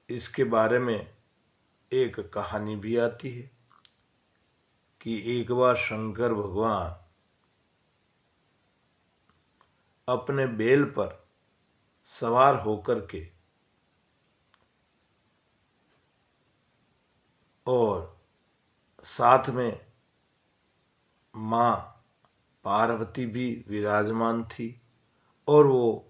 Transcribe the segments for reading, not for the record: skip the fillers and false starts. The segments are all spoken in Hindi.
इसके बारे में एक कहानी भी आती है कि एक बार शंकर भगवान अपने बैल पर सवार होकर के और साथ में माँ पार्वती भी विराजमान थी और वो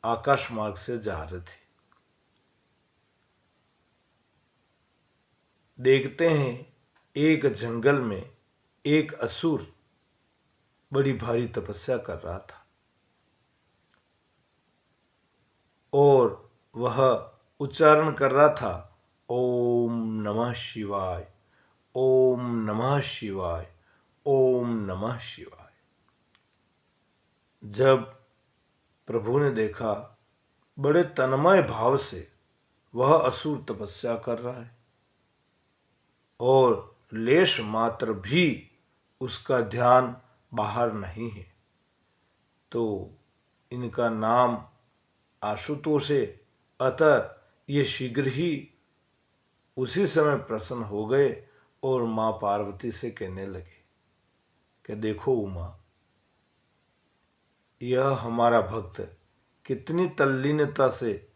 आकाश मार्ग से जा रहे थे। देखते हैं एक जंगल में एक असुर बड़ी भारी तपस्या कर रहा था और वह उच्चारण कर रहा था, ओम नमः शिवाय, ओम नमः शिवाय, ओम नमः शिवाय। जब प्रभु ने देखा बड़े तन्मय भाव से वह असुर तपस्या कर रहा है और लेश मात्र भी उसका ध्यान बाहर नहीं है, तो इनका नाम आशुतोष है, अतः ये शीघ्र ही उसी समय प्रसन्न हो गए और माँ पार्वती से कहने लगे कि देखो उमा, यह हमारा भक्त कितनी तल्लीनता से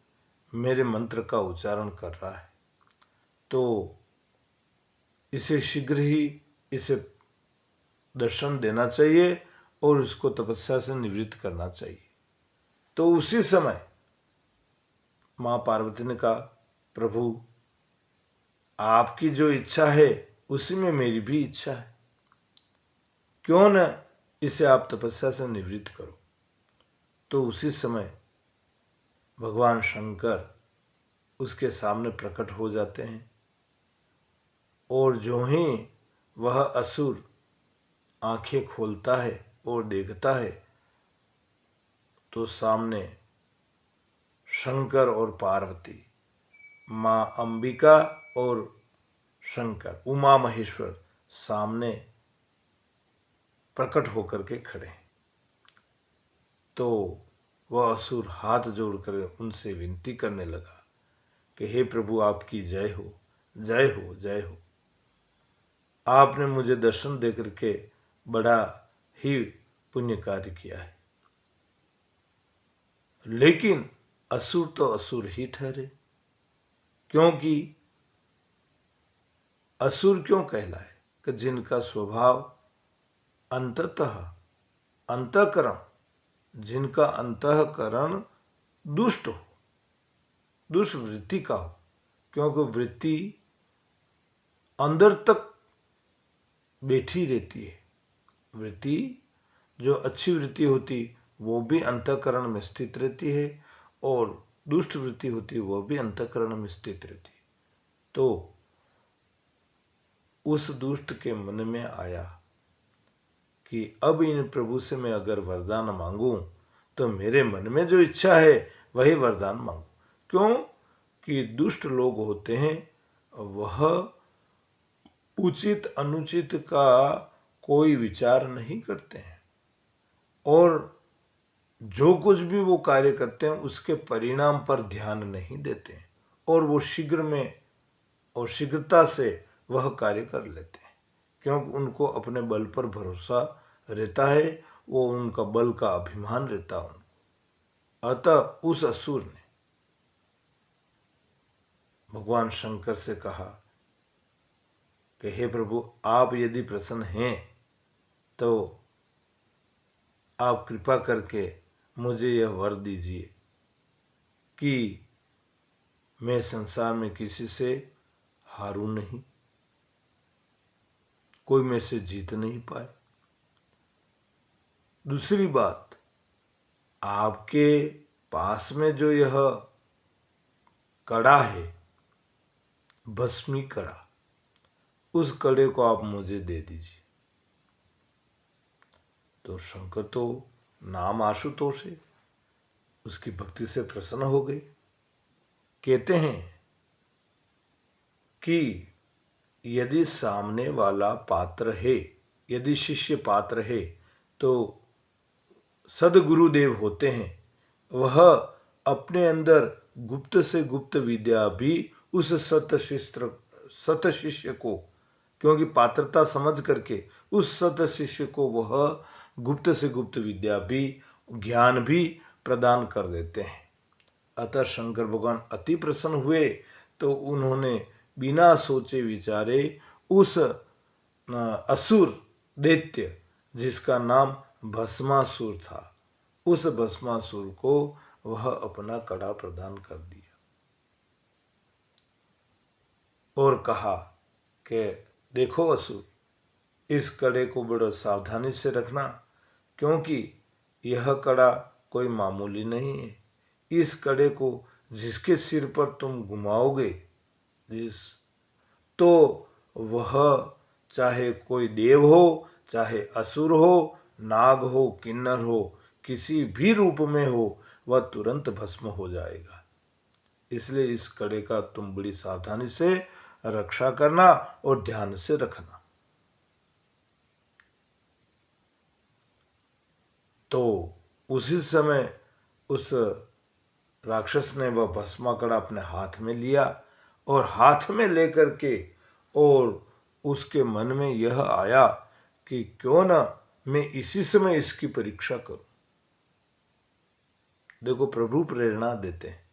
मेरे मंत्र का उच्चारण कर रहा है, तो इसे शीघ्र ही इसे दर्शन देना चाहिए और उसको तपस्या से निवृत्त करना चाहिए। तो उसी समय माँ पार्वती ने कहा, प्रभु आपकी जो इच्छा है उसी में मेरी भी इच्छा है, क्यों न इसे आप तपस्या से निवृत्त करो। तो उसी समय भगवान शंकर उसके सामने प्रकट हो जाते हैं और जो ही वह असुर आंखें खोलता है और देखता है तो सामने शंकर और पार्वती, माँ अंबिका और शंकर उमा महेश्वर सामने प्रकट होकर के खड़े हैं। तो वह असुर हाथ जोड़कर उनसे विनती करने लगा कि हे प्रभु आपकी जय हो, जय हो, जय हो। आपने मुझे दर्शन दे करके बड़ा ही पुण्य कार्य किया है। लेकिन असुर तो असुर ही ठहरे, क्योंकि असुर क्यों कहलाए कि जिनका स्वभाव अंततः अंतःकरण, जिनका अंतःकरण दुष्ट हो, दुष्ट वृत्ति का हो, क्योंकि वृत्ति अंदर तक बैठी रहती है। वृत्ति जो अच्छी वृत्ति होती वो भी अंतःकरण में स्थित रहती है और दुष्ट वृत्ति होती वो भी अंतःकरण में स्थित रहती है। तो उस दुष्ट के मन में आया कि अब इन प्रभु से मैं अगर वरदान मांगूं तो मेरे मन में जो इच्छा है वही वरदान मांगूं। क्यों कि दुष्ट लोग होते हैं, वह उचित अनुचित का कोई विचार नहीं करते हैं और जो कुछ भी वो कार्य करते हैं उसके परिणाम पर ध्यान नहीं देते हैं और वो शीघ्र में और शीघ्रता से वह कार्य कर लेते हैं, क्योंकि उनको अपने बल पर भरोसा रहता है, वो उनका बल का अभिमान रहता है उनको। अतः उस असुर ने भगवान शंकर से कहा कि हे प्रभु आप यदि प्रसन्न हैं तो आप कृपा करके मुझे यह वर दीजिए कि मैं संसार में किसी से हारूं नहीं, कोई मेरे से जीत नहीं पाए। दूसरी बात, आपके पास में जो यह कड़ा है, भस्मी कड़ा, उस कड़े को आप मुझे दे दीजिए। तो शंकर तो नाम आशुतोष है, उसकी भक्ति से प्रसन्न हो गए। कहते हैं कि यदि सामने वाला पात्र है, यदि शिष्य पात्र है तो सदगुरुदेव होते हैं, वह अपने अंदर गुप्त से गुप्त विद्या भी उस सत शिष्य को, क्योंकि पात्रता समझ करके उस सत शिष्य को वह गुप्त से गुप्त विद्या भी, ज्ञान भी प्रदान कर देते हैं। अतः शंकर भगवान अति प्रसन्न हुए, तो उन्होंने बिना सोचे विचारे उस असुर दैत्य जिसका नाम भस्मासुर था, उस भस्मासुर को वह अपना कड़ा प्रदान कर दिया और कहा कि देखो असुर, इस कड़े को बड़ो सावधानी से रखना, क्योंकि यह कड़ा कोई मामूली नहीं है। इस कड़े को जिसके सिर पर तुम घुमाओगे, तो वह चाहे कोई देव हो, चाहे असुर हो, नाग हो, किन्नर हो, किसी भी रूप में हो, वह तुरंत भस्म हो जाएगा। इसलिए इस कड़े का तुम बड़ी सावधानी से रक्षा करना और ध्यान से रखना। तो उसी समय उस राक्षस ने वह भस्मा कड़ा अपने हाथ में लिया और हाथ में लेकर के, और उसके मन में यह आया कि क्यों ना मैं इसी समय इसकी परीक्षा करूं। देखो, प्रभु प्रेरणा देते हैं।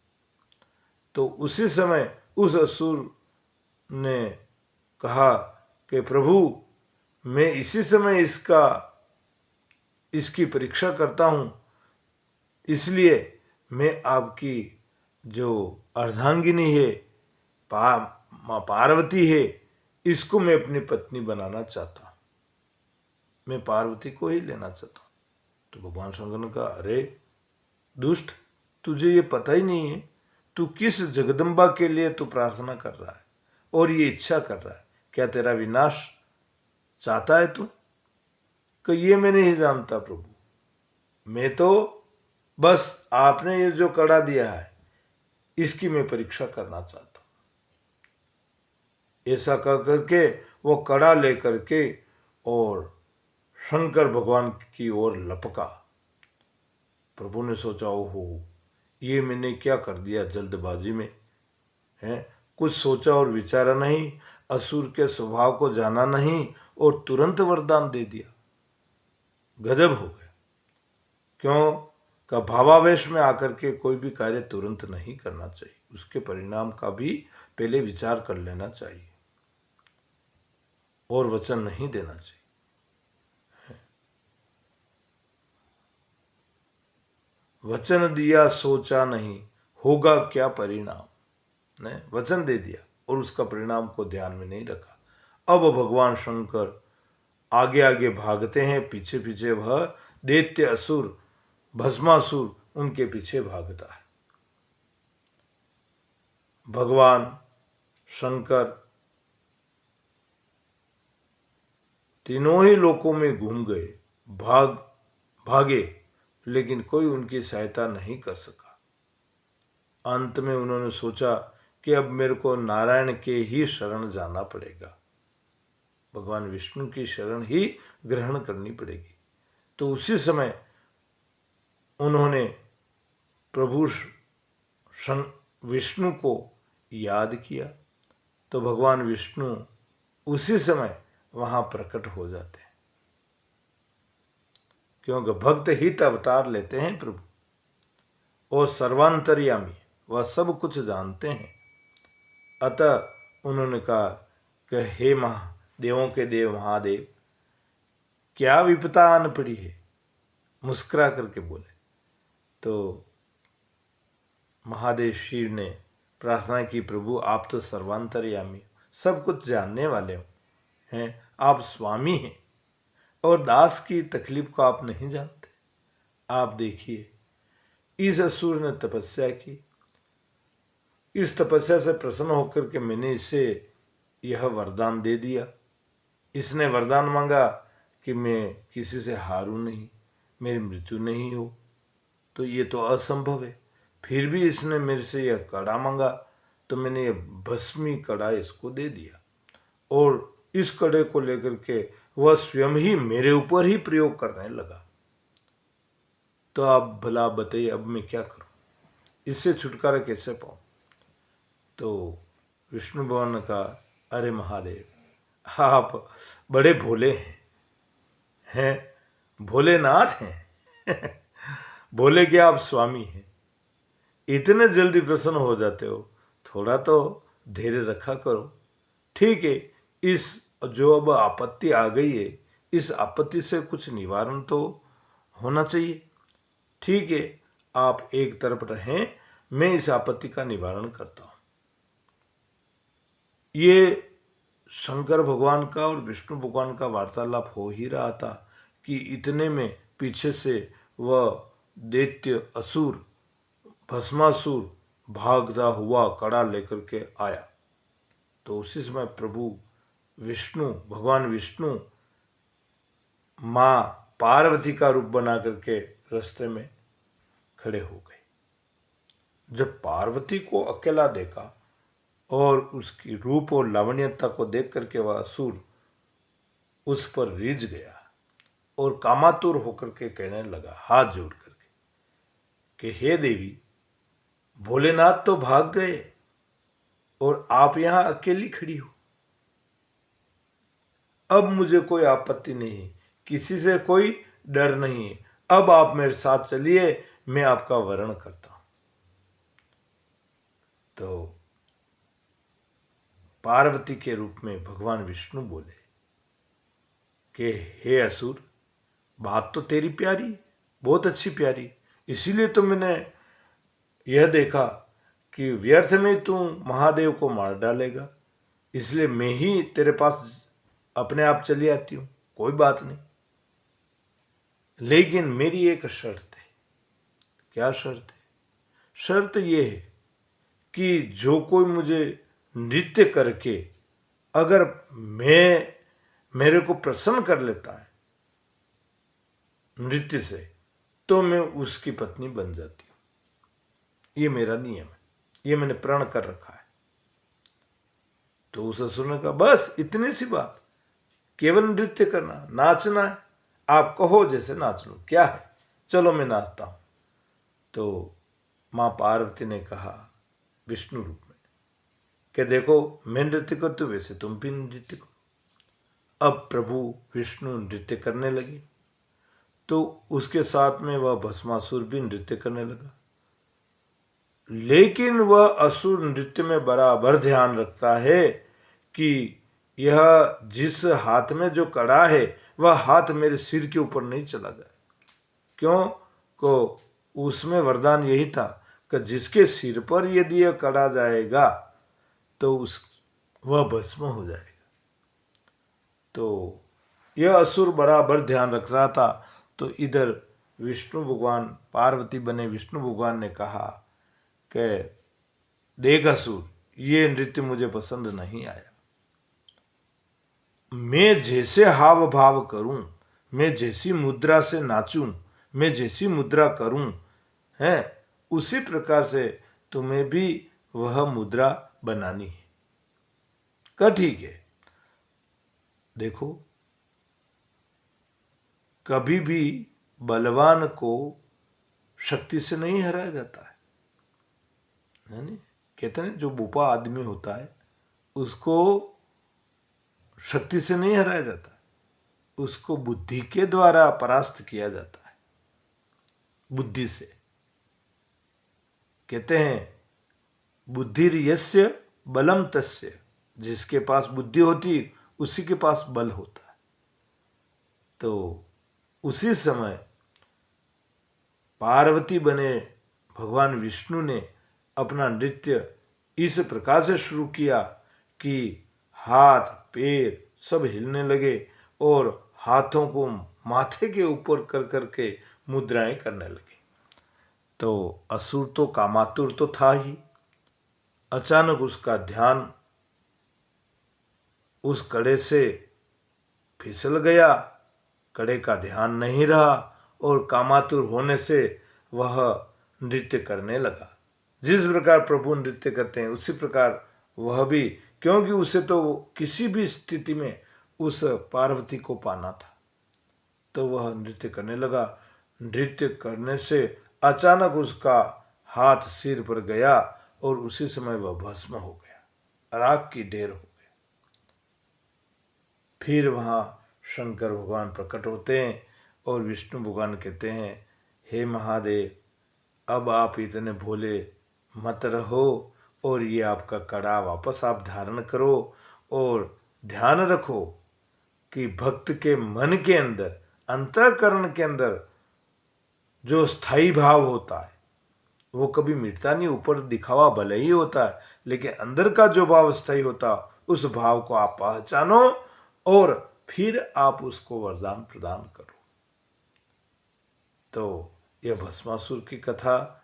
तो उसी समय उस असुर ने कहा कि प्रभु, मैं इसी समय इसकी परीक्षा करता हूं, इसलिए मैं आपकी जो अर्धांगिनी है, माँ पार्वती है, इसको मैं अपनी पत्नी बनाना चाहता हूं, मैं पार्वती को ही लेना चाहता हूं। तो भगवान शंकर ने कहा, अरे दुष्ट, तुझे ये पता ही नहीं है तू किस जगदम्बा के लिए तू प्रार्थना कर रहा है और ये इच्छा कर रहा है। क्या तेरा विनाश चाहता है तू? कि ये मैं नहीं जानता प्रभु, मैं तो बस आपने ये जो कड़ा दिया है इसकी मैं परीक्षा करना चाहता हूं। ऐसा कह करके वो कड़ा लेकर के और शंकर भगवान की ओर लपका। प्रभु ने सोचा, ओहो, ये मैंने क्या कर दिया जल्दबाजी में, है कुछ सोचा और विचारा नहीं, असुर के स्वभाव को जाना नहीं और तुरंत वरदान दे दिया। गजब हो गया। क्यों का भावावेश में आकर के कोई भी कार्य तुरंत नहीं करना चाहिए, उसके परिणाम का भी पहले विचार कर लेना चाहिए और वचन नहीं देना चाहिए। वचन दिया सोचा नहीं, होगा क्या परिणाम, ने वचन दे दिया और उसका परिणाम को ध्यान में नहीं रखा। अब भगवान शंकर आगे आगे भागते हैं, पीछे पीछे वह दैत्य असुर भस्मासुर उनके पीछे भागता है। भगवान शंकर तीनों ही लोकों में घूम गए, भागे, लेकिन कोई उनकी सहायता नहीं कर सका। अंत में उन्होंने सोचा कि अब मेरे को नारायण के ही शरण जाना पड़ेगा, भगवान विष्णु की शरण ही ग्रहण करनी पड़ेगी। तो उसी समय उन्होंने प्रभु विष्णु को याद किया, तो भगवान विष्णु उसी समय वहां प्रकट हो जाते हैं, क्योंकि भक्त हित अवतार लेते हैं प्रभु और सर्वांतर्यामी, वह सब कुछ जानते हैं। अतः उन्होंने कहा कि हे देवों के देव महादेव, क्या विपदा आन पड़ी है, मुस्कुरा करके बोले। तो महादेव शिव ने प्रार्थना की, प्रभु आप तो सर्वांतर्यामी, सब कुछ जानने वाले हो हैं, आप स्वामी हैं और दास की तकलीफ को आप नहीं जानते। आप देखिए, इस असुर ने तपस्या की, इस तपस्या से प्रसन्न होकर के मैंने इसे यह वरदान दे दिया। इसने वरदान मांगा कि मैं किसी से हारूं नहीं, मेरी मृत्यु नहीं हो, तो ये तो असंभव है। फिर भी इसने मेरे से यह कड़ा मांगा, तो मैंने यह भस्मी कड़ा इसको दे दिया और इस कड़े को लेकर के वह स्वयं ही मेरे ऊपर ही प्रयोग करने लगा। तो आप भला बताइए, अब मैं क्या करूं? इससे छुटकारा कैसे पाऊँ? तो विष्णु भगवान ने कहा, अरे महादेव, आप बड़े भोले हैं, भोलेनाथ हैं। भोले के आप स्वामी हैं, इतने जल्दी प्रसन्न हो जाते हो, थोड़ा तो धैर्य रखा करो। ठीक है, इस जो अब आपत्ति आ गई है, इस आपत्ति से कुछ निवारण तो होना चाहिए। ठीक है, आप एक तरफ रहें, मैं इस आपत्ति का निवारण करता हूं। ये शंकर भगवान का और विष्णु भगवान का वार्तालाप हो ही रहा था कि इतने में पीछे से वह दैत्य असुर भस्मासुर भागता हुआ कड़ा लेकर के आया। तो उसी समय प्रभु विष्णु, भगवान विष्णु माँ पार्वती का रूप बना करके रास्ते में खड़े हो गए। जब पार्वती को अकेला देखा और उसकी रूप और लावण्यता को देख करके वह असुर उस पर रीझ गया और कामातुर होकर के कहने लगा, हाथ जोड़ करके, कि हे देवी, भोलेनाथ तो भाग गए और आप यहां अकेली खड़ी हो। अब मुझे कोई आपत्ति नहीं है, किसी से कोई डर नहीं है। अब आप मेरे साथ चलिए, मैं आपका वरण करता हूं। तो पार्वती के रूप में भगवान विष्णु बोले कि हे असुर, बात तो तेरी प्यारी, बहुत अच्छी प्यारी, इसीलिए तो मैंने यह देखा कि व्यर्थ में तू महादेव को मार डालेगा, इसलिए मैं ही तेरे पास अपने आप चली आती हूँ, कोई बात नहीं। लेकिन मेरी एक शर्त है। क्या शर्त है? शर्त यह है कि जो कोई मुझे नृत्य करके अगर मेरे को प्रसन्न कर लेता है नृत्य से, तो मैं उसकी पत्नी बन जाती हूं। ये मेरा नियम है, ये मैंने प्रण कर रखा है। तो उस असुर ने कहा, बस इतनी सी बात, केवल नृत्य करना, नाचना है, आप कहो जैसे नाच लो, क्या है, चलो मैं नाचता हूं। तो मां पार्वती ने कहा विष्णु रूप में कि देखो, मैं नृत्य करती हूं, वैसे तुम भी नृत्य करो। अब प्रभु विष्णु नृत्य करने लगे, तो उसके साथ में वह भस्मासुर भी नृत्य करने लगा। लेकिन वह असुर नृत्य में बराबर ध्यान रखता है कि यह जिस हाथ में जो कड़ा है, वह हाथ मेरे सिर के ऊपर नहीं चला जाए। क्यों? को उसमें वरदान यही था कि जिसके सिर पर यदि यह कड़ा जाएगा तो वह भस्म हो जाएगा। तो यह असुर बराबर ध्यान रख रहा था। तो इधर विष्णु भगवान, पार्वती बने विष्णु भगवान ने कहा कि देख असुर, ये नृत्य मुझे पसंद नहीं आया। मैं जैसे हाव भाव करूं, मैं जैसी मुद्रा से नाचूं, मैं जैसी मुद्रा करूं, है उसी प्रकार से तुम्हें भी वह मुद्रा बनानी है। का ठीक है। देखो, कभी भी बलवान को शक्ति से नहीं हराया जाता है नहीं? कहते हैं जो बुपा आदमी होता है उसको शक्ति से नहीं हराया जाता, उसको बुद्धि के द्वारा परास्त किया जाता है, बुद्धि से। कहते हैं बुद्धि यस्य बलम तस्य, जिसके पास बुद्धि होती उसी के पास बल होता है। तो उसी समय पार्वती बने भगवान विष्णु ने अपना नृत्य इस प्रकार से शुरू किया कि हाथ पैर सब हिलने लगे और हाथों को माथे के ऊपर कर करके मुद्राएं करने लगे। तो असुर तो कामातुर तो था ही। अचानक उसका ध्यान उस कड़े से फिसल गया, कड़े का ध्यान नहीं रहा और कामातुर होने से वह नृत्य करने लगा। जिस प्रकार प्रभु नृत्य करते हैं उसी प्रकार वह भी, क्योंकि उसे तो किसी भी स्थिति में उस पार्वती को पाना था, तो वह नृत्य करने लगा। नृत्य करने से अचानक उसका हाथ सिर पर गया और उसी समय वह भस्म हो गया, राख की ढेर हो गया। फिर वहाँ शंकर भगवान प्रकट होते हैं और विष्णु भगवान कहते हैं, हे महादेव, अब आप इतने भोले मत रहो और ये आपका कड़ा वापस आप धारण करो और ध्यान रखो कि भक्त के मन के अंदर, अंतःकरण के अंदर जो स्थायी भाव होता है वो कभी मिटता नहीं। ऊपर दिखावा भले ही होता है, लेकिन अंदर का जो भाव स्थायी होता है उस भाव को आप पहचानो और फिर आप उसको वरदान प्रदान करो। तो यह भस्मासुर की कथा